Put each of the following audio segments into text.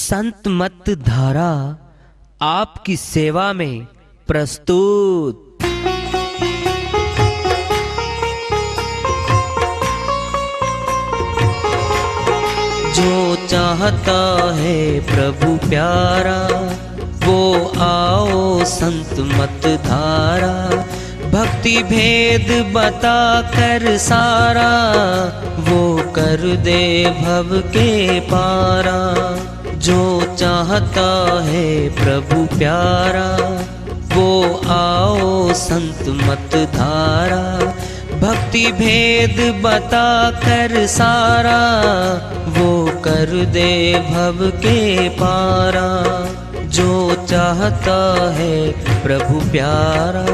संत मत धारा आपकी सेवा में प्रस्तुत। जो चाहता है प्रभु प्यारा वो आओ संत मत धारा। भक्ति भेद बता कर सारा वो कर दे भव के पारा। जो चाहता है प्रभु प्यारा वो आओ संत मत धारा। भक्ति भेद बता कर सारा वो कर दे भव के पारा। जो चाहता है प्रभु प्यारा।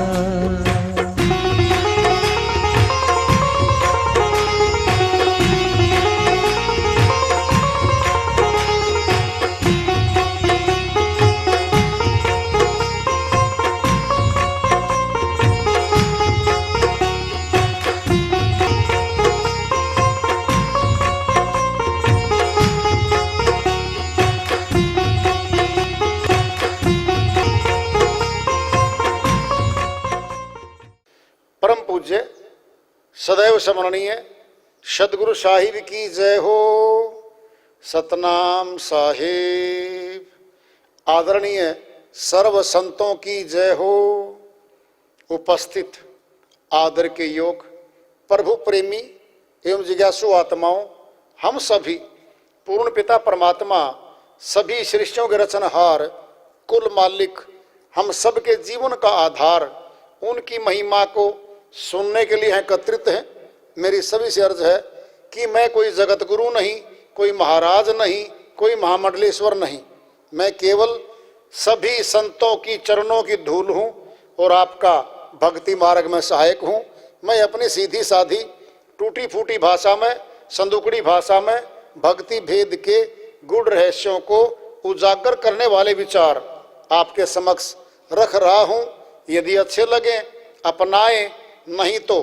परम पूज्य सदैव स्मरणीय सदगुरु साहिब की जय हो। सतनाम साहिब। आदरणीय सर्व संतों की जय हो। उपस्थित आदर के योग प्रभु प्रेमी एवं जिज्ञासु आत्माओं, हम सभी पूर्ण पिता परमात्मा सभी सृष्टियों के रचनहार कुल मालिक हम सबके जीवन का आधार उनकी महिमा को सुनने के लिए एकत्रित हैं। मेरी सभी से अर्ज है कि मैं कोई जगत गुरु नहीं, कोई महाराज नहीं, कोई महामंडलेश्वर नहीं। मैं केवल सभी संतों की चरणों की धूल हूँ और आपका भक्ति मार्ग में सहायक हूँ। मैं अपनी सीधी साधी टूटी फूटी भाषा में, संदुकड़ी भाषा में भक्ति भेद के गूढ़ रहस्यों को उजागर करने वाले विचार आपके समक्ष रख रहा हूँ। यदि अच्छे लगे अपनाएं, नहीं तो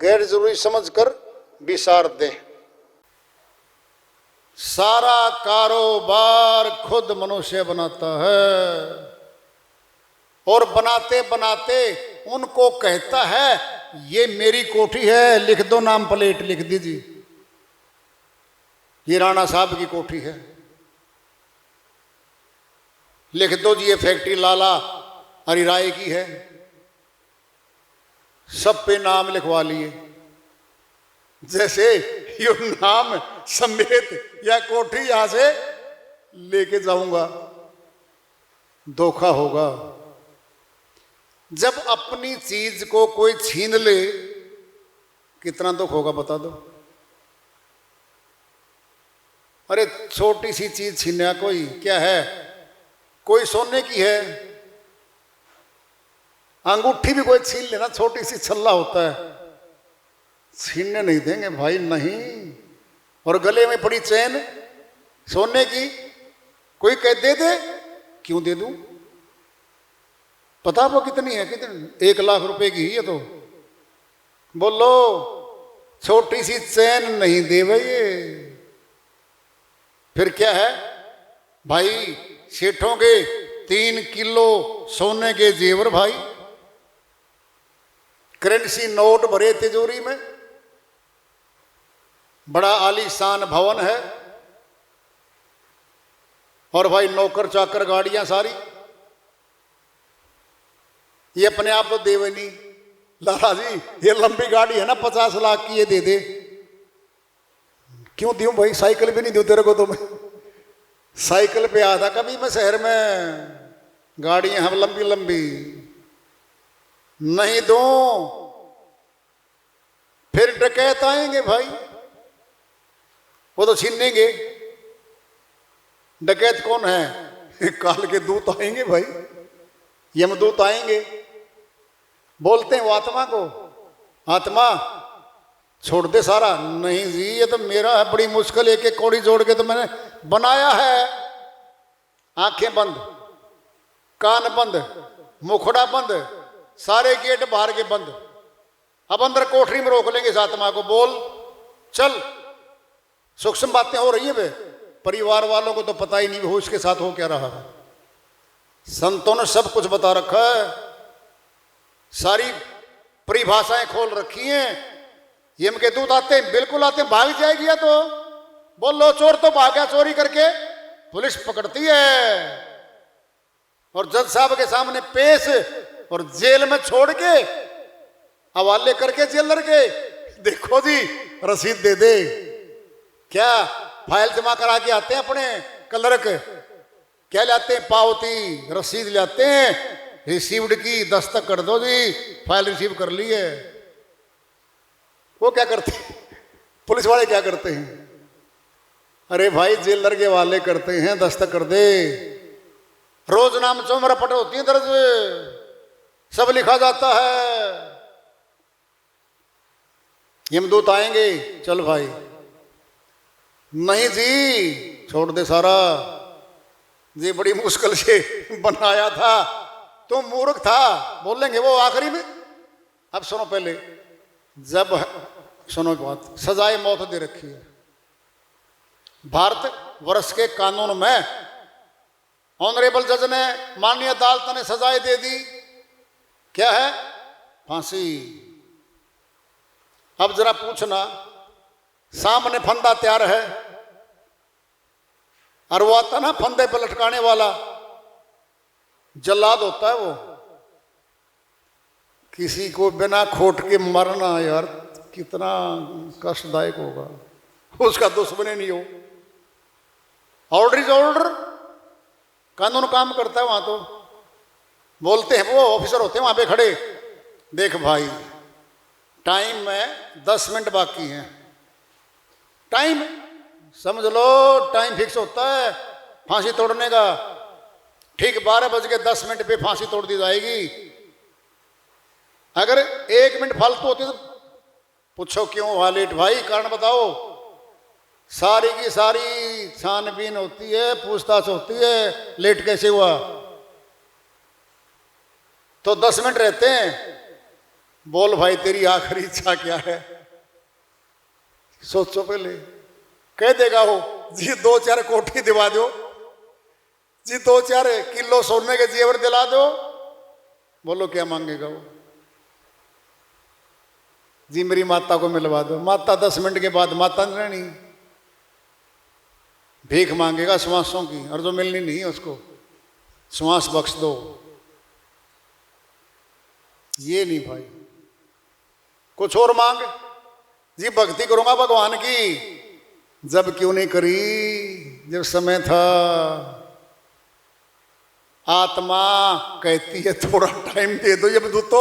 गैर जरूरी समझकर विसार दें। सारा कारोबार खुद मनुष्य बनाता है और बनाते बनाते उनको कहता है ये मेरी कोठी है, लिख दो नाम प्लेट लिख दीजिए, ये राणा साहब की कोठी है, लिख दो जी ये फैक्ट्री लाला हरिराय की है। सब पे नाम लिखवा लिए, जैसे यो नाम समेत या कोठी यहां से लेके जाऊंगा। धोखा होगा। जब अपनी चीज को कोई छीन ले कितना दुख होगा बता दो। अरे छोटी सी चीज छीना, कोई क्या है, कोई सोने की है, अंगूठी भी कोई छीन लेना, छोटी सी छल्ला होता है, छीनने नहीं देंगे भाई, नहीं। और गले में पड़ी चैन सोने की, कोई कह दे दे, क्यों दे दूं, पता वो कितनी है, कितनी 1 लाख रुपए की है। तो बोलो छोटी सी चैन नहीं दे भाई। फिर क्या है भाई, सेठों के 3 किलो सोने के जेवर भाई, करेंसी नोट भरे तिजोरी में, बड़ा आलीशान भवन है, और भाई नौकर चाकर गाड़ियां सारी। ये अपने आप तो देवे नहीं, लाला जी ये लंबी गाड़ी है ना 50 लाख की, ये दे दे। क्यों दूं भाई, साइकिल भी नहीं दूं तेरे को तो। मैं साइकिल पे आया था कभी मैं शहर में, गाड़ियां हम लंबी लंबी, नहीं दो फिर डकैत आएंगे भाई, वो तो छीनेंगे। डकैत कौन है, काल के दूत आएंगे भाई, यमदूत आएंगे। बोलते हैं वो आत्मा को, आत्मा छोड़ दे सारा। नहीं जी ये तो मेरा है, बड़ी मुश्किल एक एक कौड़ी जोड़ के तो मैंने बनाया है। आंखें बंद, कान बंद, मुखड़ा बंद, सारे गेट बाहर के बंद। अब अंदर कोठरी में रोक लेंगे इस आत्मा को, बोल चल, सूक्ष्म बातें हो रही है बे, परिवार वालों को तो पता ही नहीं हो इसके साथ हो क्या रहा है। संतों ने सब कुछ बता रखा है, सारी परिभाषाएं खोल रखी हैं। यम के दूत आते हैं, बिल्कुल आते हैं, भाग जाएगी या तो बोलो चोर तो भाग गया चोरी करके, पुलिस पकड़ती है और जज साहब के सामने पेश और जेल में छोड़ के हवाले करके जेलर के, देखो जी रसीद दे दे। क्या फाइल जमा करा के आते हैं अपने क्लर्क, क्या लाते हैं? पावती रसीद लाते हैं, रिसीव्ड की दस्तक कर दो जी, फाइल रिसीव कर ली है। वो क्या करते हैं? पुलिस वाले क्या करते हैं? अरे भाई जेलर के वाले करते हैं, दस्तक कर दे। रोज नाम चौमरा पट होती है दर्ज, सब लिखा जाता है। यमदूत आएंगे, चल भाई। नहीं जी छोड़ दे सारा, जी बड़ी मुश्किल से बनाया था, तुम मूर्ख था, बोलेंगे वो आखिरी में। अब सुनो पहले, जब सुनो बात, सजाए मौत दे रखी है भारत वर्ष के कानून में। ऑनरेबल जज ने, माननीय अदालत ने सजाएं दे दी, क्या है? फांसी। अब जरा पूछना, सामने फंदा तैयार है और वो आता ना फंदे पे लटकाने वाला जल्लाद होता है, वो किसी को बिना खोट के मरना यार कितना कष्टदायक होगा, उसका दुश्मन नहीं हो। ऑर्डर इज ऑर्डर, कानून काम करता है वहां। तो बोलते हैं, वो ऑफिसर होते हैं वहां पे खड़े, देख भाई टाइम में 10 मिनट बाकी हैं, टाइम समझ लो, टाइम फिक्स होता है फांसी तोड़ने का, ठीक 12:10 पे फांसी तोड़ दी जाएगी। अगर 1 मिनट फालतू होती तो पूछो क्यों हुआ लेट भाई, कारण बताओ। सारी की सारी छानबीन होती है, पूछताछ होती है, लेट कैसे हुआ। तो 10 मिनट रहते हैं, बोल भाई तेरी आखिरी इच्छा क्या है, सोचो पहले। कह देगा वो जी 2-4 कोठी दिवा दो जी, 2-4 किलो सोने के जेवर दिला दो, बोलो क्या मांगेगा वो? जी मेरी माता को मिलवा दो। माता 10 मिनट के बाद माता नहीं रहनी, भीख मांगेगा श्वासों की, और जो मिलनी नहीं है उसको श्वास बख्श दो। ये नहीं भाई, कुछ और मांग जी, भक्ति करूंगा भगवान की। जब क्यों नहीं करी, जब समय था। आत्मा कहती है थोड़ा टाइम दे दो, जब दो तो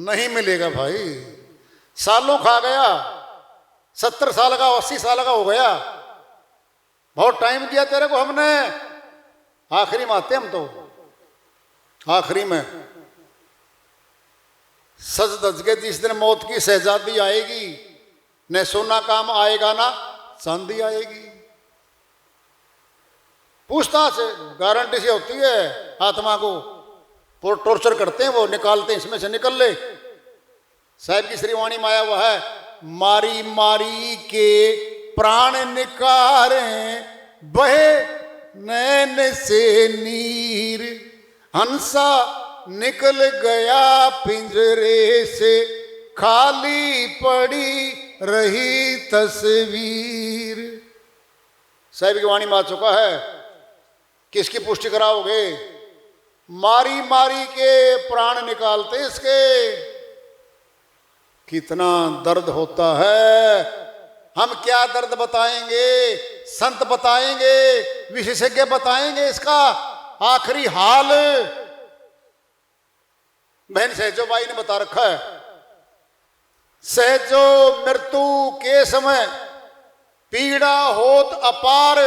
नहीं मिलेगा भाई। सालों खा गया, 70 साल का 80 साल का हो गया, बहुत टाइम दिया तेरे को हमने, आखिरी में आते हम तो, आखिरी में सज धज के जिस दिन मौत की शहजादी आएगी, न सोना काम आएगा ना चांदी आएगी। पूछताछ गारंटी से होती है, आत्मा को टॉर्चर करते हैं, वो निकालते हैं, इसमें से निकल ले। साहिब की श्रीवाणी में आया हुआ है, मारी मारी के प्राण निकारे, बहे नैन से नीर, हंसा निकल गया पिंजरे से, खाली पड़ी रही तस्वीर। साहिब की वाणी में आ चुका है, किसकी पुष्टि कराओगे? मारी मारी के प्राण निकालते इसके, कितना दर्द होता है। हम क्या दर्द बताएंगे, संत बताएंगे, विशेषज्ञ बताएंगे इसका आखिरी हाल। बहन सहजो बाई ने बता रखा है, सहजो मृत्यु के समय पीड़ा होत अपार,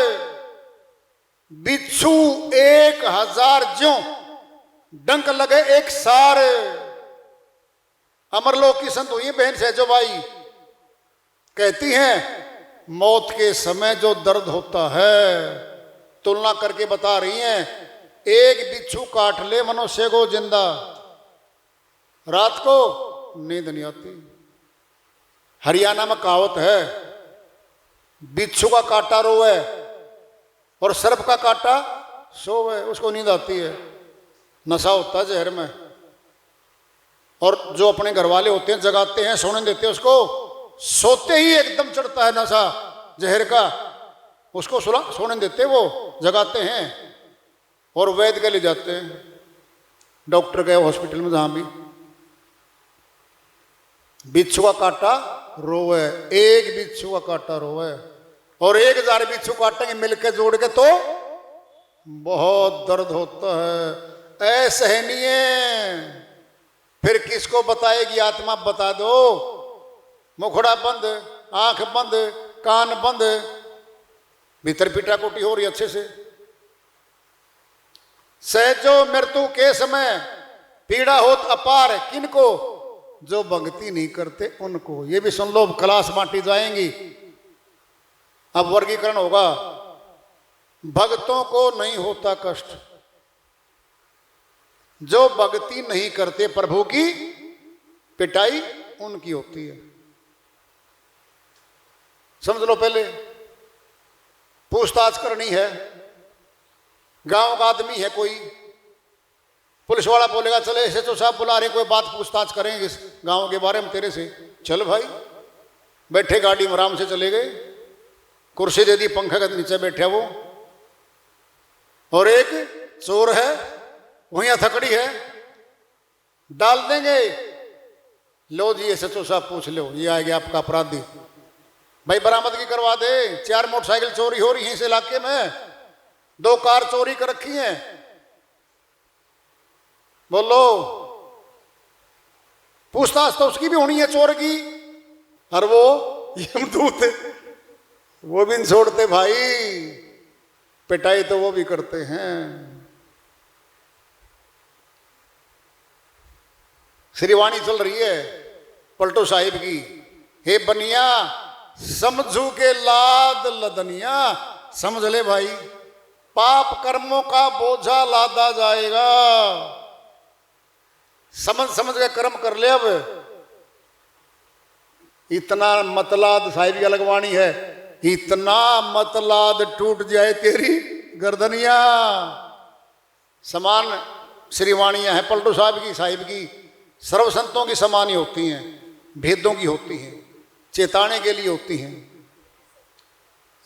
बिच्छू 1000 ज्यों डंक लगे एक सार। अमरलोक की संत हुई बहन सहजो बाई, कहती हैं मौत के समय जो दर्द होता है, तुलना करके बता रही हैं, एक बिच्छू काट ले मनुष्य को जिंदा, रात को नींद नहीं आती। हरियाणा में कहावत है, बिच्छू का काटा रोवे और सर्प का काटा सोवे, उसको नींद आती है, नशा होता है जहर में। और जो अपने घर वाले होते हैं जगाते हैं, सोने देते हैं उसको, सोते ही एकदम चढ़ता है नशा जहर का, उसको सोने देते, वो जगाते हैं और वैद्य के ले जाते हैं, डॉक्टर गए हॉस्पिटल में, जहां भी बिच्छू का काटा रोवे, एक बिच्छू का काटा रोवे, और 1000 बिच्छू काटेंगे मिलकर जोड़ के तो बहुत दर्द होता है, असहनीय। फिर किसको बताएगी आत्मा, बता दो। मुखड़ा बंद, आंख बंद, कान बंद, भीतर पिटा कुटी हो रही अच्छे से। सहजो मृत्यु के समय पीड़ा होत अपार, किनको, जो भक्ति नहीं करते उनको। ये भी सुन लो, क्लास बांटी जाएंगी, अब वर्गीकरण होगा। भक्तों को नहीं होता कष्ट, जो भक्ति नहीं करते प्रभु की पिटाई उनकी होती है। समझ लो, पहले पूछताछ करनी है। गांव का आदमी है कोई, पुलिस वाला बोलेगा चले ऐसे तो साहब बुला रहे, कोई बात पूछताछ करेंगे इस गांव के बारे में तेरे से, चल भाई। बैठे गाड़ी में आराम से चले गए, कुर्सी दे दी, पंखा के नीचे बैठे वो, और एक चोर है वहीं हथकड़ी है, डाल देंगे, लो जी ऐसे तो साहब पूछ लो, ये आ गया आपका अपराधी, भाई बरामदगी करवा दे। 4 मोटरसाइकिल चोरी हो रही है इस इलाके में, 2 कार चोरी कर रखी हैं, बोलो। पूछताछ तो उसकी भी होनी है, चोर की। और वो यमदूत, वो भी नहीं छोड़ते भाई, पिटाई तो वो भी करते हैं। श्रीवाणी चल रही है पलटू साहिब की, हे बनिया समझू के लाद लदनिया, समझ ले भाई, पाप कर्मों का बोझा लादा जाएगा। समझ समझ के कर्म कर ले। अब इतना मतलाद साहिब की लगवाणी है, इतना मतलाद टूट जाए तेरी गर्दनिया। समान श्रीवाणियां हैं पलटू साहिब की, सर्व संतों की समान ही होती हैं, भेदों की होती हैं, चेताने के लिए होती हैं।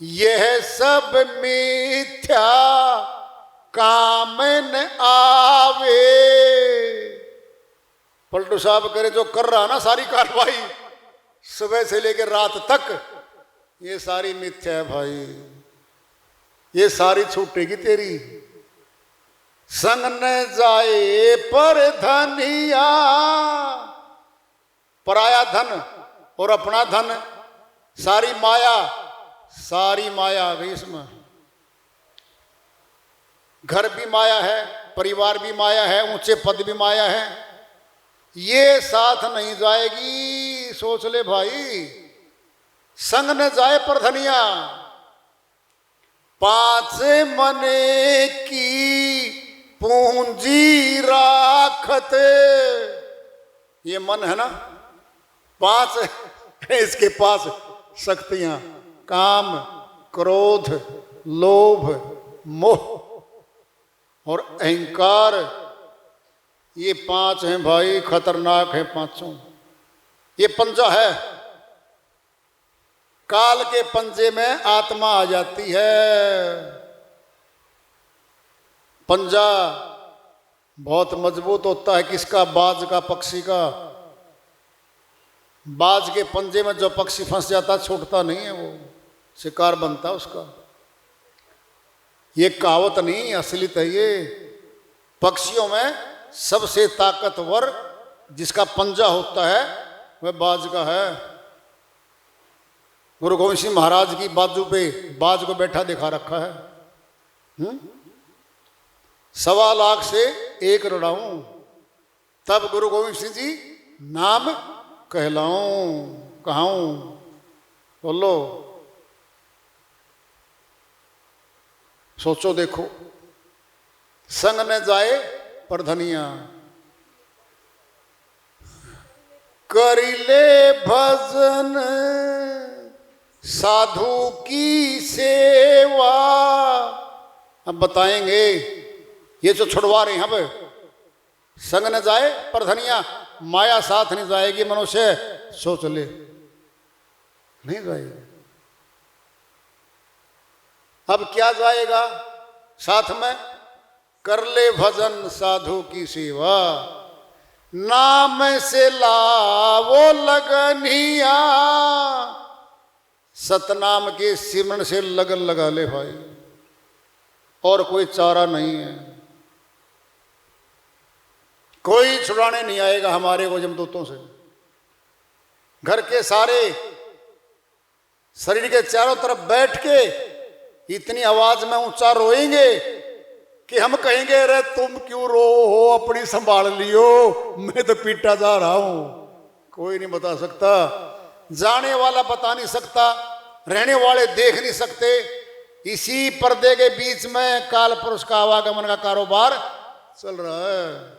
यह सब मिथ्या काम न आवे। पलटू साहब करे जो कर रहा ना सारी कार्रवाई सुबह से लेकर रात तक, ये सारी मिथ्या है भाई, ये सारी छूटेगी तेरी। संग न जाए पर धनिया, पराया धन और अपना धन, सारी माया आ गई इसमें। घर भी माया है, परिवार भी माया है, ऊंचे पद भी माया है, ये साथ नहीं जाएगी। सोच ले भाई, संग न जाए पर धनिया, 5 मने की पूंजी राखते। ये मन है ना, 5 है इसके पास शक्तियां, काम, क्रोध, लोभ, मोह और अहंकार। ये 5 हैं भाई, खतरनाक है पांचों। ये पंजा है, काल के पंजे में आत्मा आ जाती है। पंजा बहुत मजबूत होता है, किसका, बाज का, पक्षी का। बाज के पंजे में जो पक्षी फंस जाता छूटता नहीं है, वो शिकार बनता उसका। ये कहावत नहीं, असलियत है ये। पक्षियों में सबसे ताकतवर जिसका पंजा होता है वह बाज का है। गुरु गोविंद सिंह महाराज की बाजू पे बाज को बैठा दिखा रखा है। 1.25 लाख से 1 रड़ाऊं, तब गुरु गोविंद सिंह जी नाम कहलाऊं, कहाऊं। बोलो, सोचो, देखो। संग न जाए पर धनिया, करिले भजन साधु की सेवा, अब बताएंगे ये जो छुड़वा रहे हैं अब, संग न जाए पर धनिया, माया साथ नहीं जाएगी, मनुष्य सोच ले नहीं जाएगी। अब क्या जाएगा साथ में? कर ले भजन साधु की सेवा, नाम से लावो लगनिया, सतनाम के सिमरन से लगन लगा ले भाई, और कोई चारा नहीं है। कोई छुड़ाने नहीं आएगा हमारे को यमदूतों से। घर के सारे शरीर के चारों तरफ बैठ के इतनी आवाज में ऊंचा रोएंगे कि हम कहेंगे अरे तुम क्यों रो हो, अपनी संभाल लियो, मैं तो पीटा जा रहा हूं। कोई नहीं बता सकता, जाने वाला बता नहीं सकता, रहने वाले देख नहीं सकते। इसी पर्दे के बीच में काल पुरुष का आवागमन का कारोबार चल रहा है।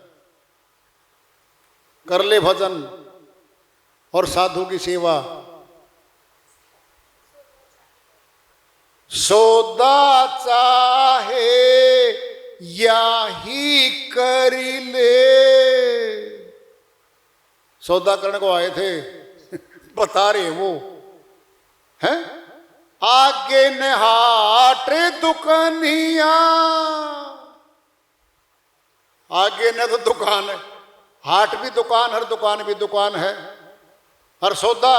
कर ले भजन और साधु की सेवा, सौदा चाहे या ही कर ले। सौदा करने को आए थे बता रहे वो हैं, आगे न हाट दुकानिया, आगे न तो दुकान है, हाट भी दुकान, हर दुकान भी दुकान है। हर सौदा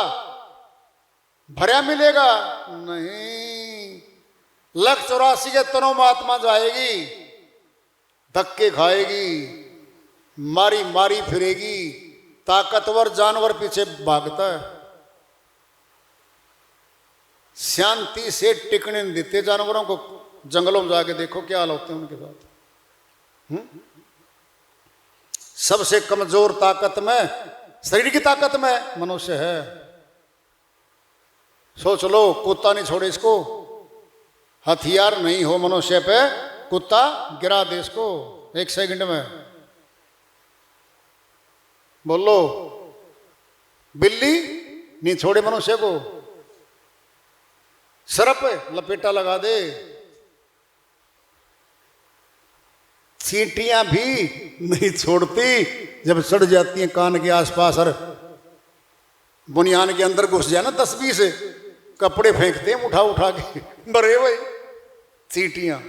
भरा मिलेगा नहीं। 184 के तनों में आत्मा जाएगी, धक्के खाएगी, मारी मारी फिरेगी। ताकतवर जानवर पीछे भागता है, शांति से टिकने नहीं देते जानवरों को। जंगलों में जाके देखो क्या हाल होते हैं उनके साथ। सबसे कमजोर ताकत में, शरीर की ताकत में मनुष्य है। सोच लो, कुत्ता नहीं छोड़े इसको, हथियार नहीं हो मनुष्य पे, कुत्ता गिरा दे इसको 1 सेकंड में। बोलो, बिल्ली नहीं छोड़े मनुष्य को, सरप लपेटा लगा दे। चींटियां भी नहीं छोड़ती, जब सड़ जाती हैं कान के आसपास और बुनियान के अंदर घुस जाए ना 10-20 कपड़े फेंकते हैं उठा उठा के, मरे भाई चींटियां।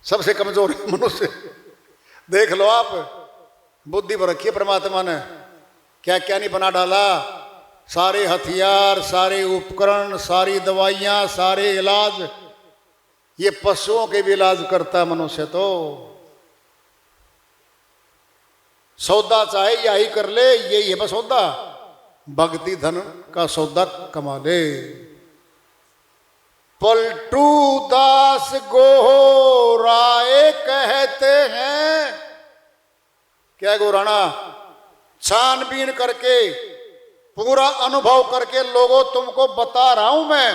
सबसे कमजोर है मनुष्य। देख लो आप, बुद्धि पर रखी है परमात्मा ने, क्या क्या नहीं बना डाला। सारे हथियार, सारे उपकरण, सारी दवाइयां, सारे इलाज, ये पशुओं के भी इलाज करता है मनुष्य। तो सौदा चाहे या ही कर ले, यही है बस सौदा। भक्ति धन का सौदा कमा ले। पलटू दास गोराए कहते हैं, क्या गोराना, छानबीन करके पूरा अनुभव करके लोगों तुमको बता रहा हूं मैं,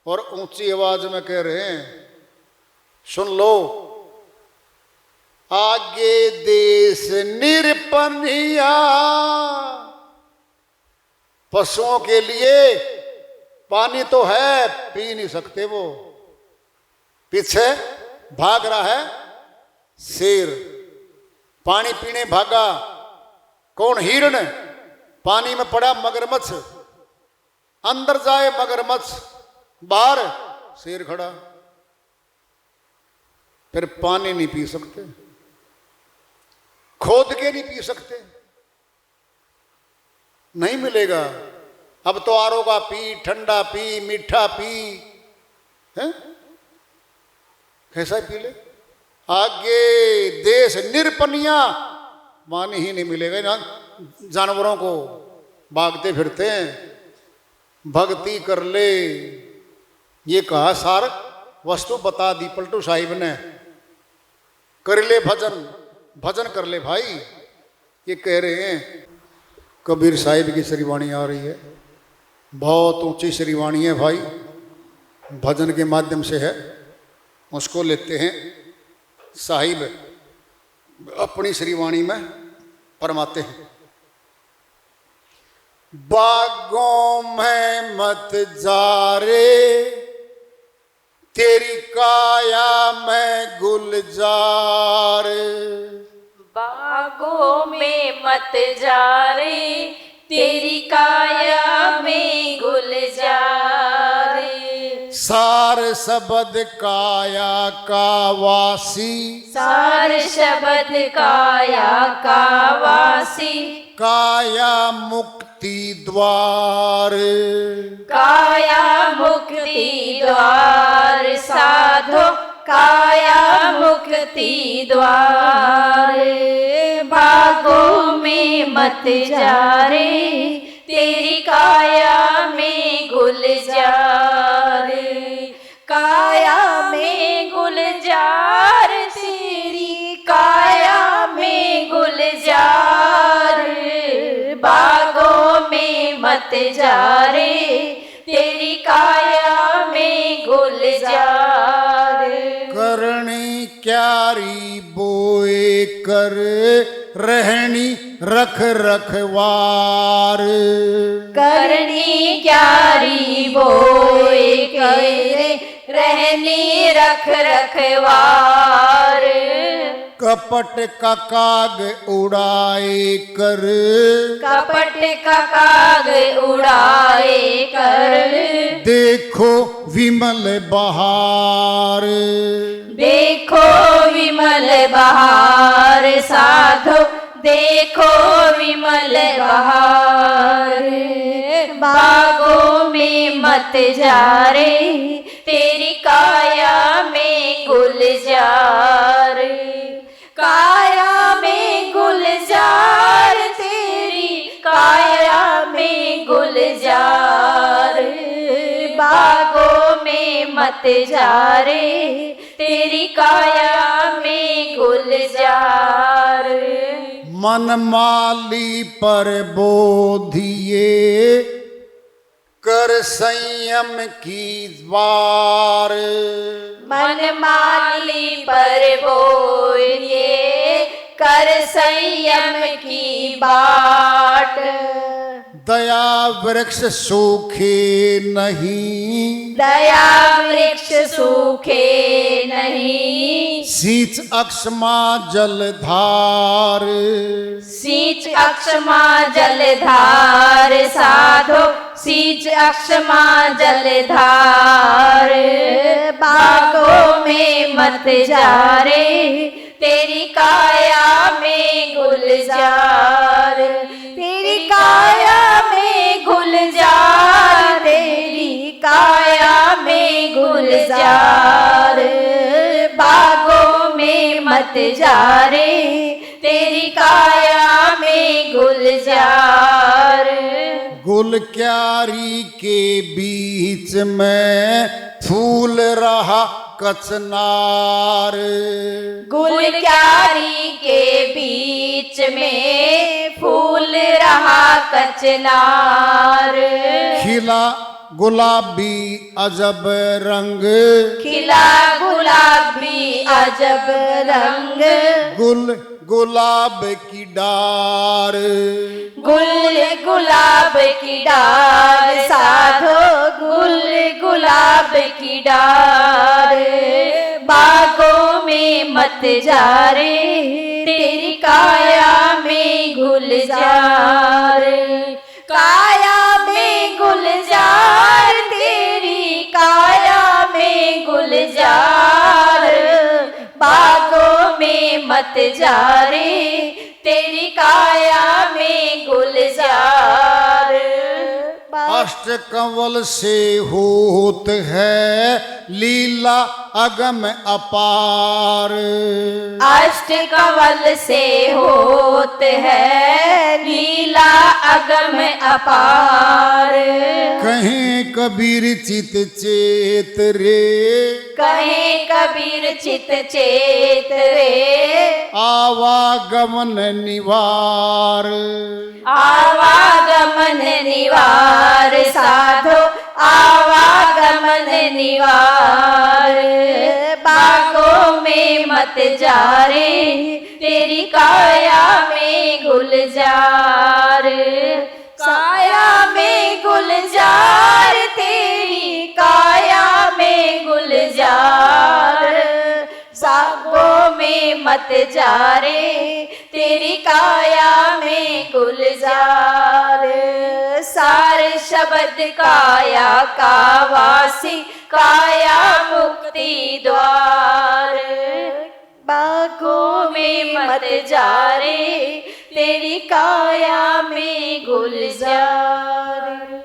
और ऊंची आवाज में कह रहे हैं, सुन लो। आगे देश निरपनिया, पशुओं के लिए पानी तो है, पी नहीं सकते वो। पीछे भाग रहा है शेर, पानी पीने भागा। कौन? हिरण। पानी में पड़ा मगरमच्छ, अंदर जाए मगरमच्छ, बाहर शेर खड़ा। फिर पानी नहीं पी सकते, खोद के नहीं पी सकते, नहीं मिलेगा। अब तो आरो का पी, ठंडा पी, मीठा पी, है कैसा पी ले। आगे देश निरपनिया, पानी ही नहीं मिलेगा ना। जानवरों को भागते फिरते हैं, भक्ति कर ले, ये कहा सार वस्तु बता दी पलटू साहिब ने। कर ले भजन, भजन कर ले भाई, ये कह रहे हैं। कबीर साहिब की श्रीवाणी आ रही है, बहुत ऊंची श्रीवाणी है भाई, भजन के माध्यम से है। उसको लेते हैं साहिब अपनी श्रीवाणी में फरमाते हैं। बागों में मत जा रे तेरी काया में गुलजार, बागों में मत जा रे, तेरी काया में गुलजार। सार शब्द काया का वासी, सार शब्द काया का वासी, काया मुक्ति द्वार, काया मुक्ति द्वार साधो, काया मुक्ति द्वार। बागों में मत जा रे, तेरी काया में गुलजार। काया में गुलजार, तेरी काया में गुलजार। बागों में मत जा रे, तेरी काया में गुलजार। करनी क्यारी बोए कर, रहनी रख रखवार, करनी क्यारी बोए करे, रहनी रख रखवार। कपट का काग उड़ाए कर, कपट का काग उड़ाए कर। देखो विमल बहार, देखो विमल बहार साधो, देखो विमल बहार। बागों में मत जा रे, तेरी काया में गुलजार। काया में गुलजार, तेरी काया में गुलजार। बागों में मत जा रे, तेरी काया में गुलजार। मन माली पर बोधिए कर संयम की वार, मन माली पर बोलिए कर संयम की बाट। दया वृक्ष सूखे नहीं, दया वृक्ष सूखे नहीं। सींच अक्षमा जलधार, सींच अक्षमा जलधार साधो, सींच अक्षमा जलधार। बागों में मत जा रे, तेरी काया में गुलजार। तेरी काया में गुलजार, तेरी काया में गुलजार। बागों में मत जा रे, तेरी काया में गुलजार। गुल क्यारी के बीच में फूल रहा कचनार, गुल क्यारी के बीच में फूल रहा कचनार। खिला गुलाबी अजब रंग, खिला गुलाबी अजब रंग। गुल गुलाब की डार, गुल गुलाब की डार साधो, गुल गुलाब की डार। बागों में मत जा रे, तेरी काया में गुलजार। काया में गुलजार, तेरी काया में गुलजार। बागों में मत जा रे, तेरी काया में गुलजार। अष्ट कंवल से होत है लीला अगम अपार, अष्ट कंवल से होत है लीला अगम अपार। कहीं कबीर चित चेत रे, कहीं कबीर चित चेत रे। आवागमन निवार, आवागमन निवार साधो, आवागमन निवार। बागों में मत जा रे, तेरी काया में गुलजार। काया में गुलजार, तेरी काया में गुलजार। में मत जा रे, तेरी काया में गुलजार। सार शब्द काया का वासी, काया मुक्ति द्वार। बागों में मत जा रे, तेरी काया में गुलजार।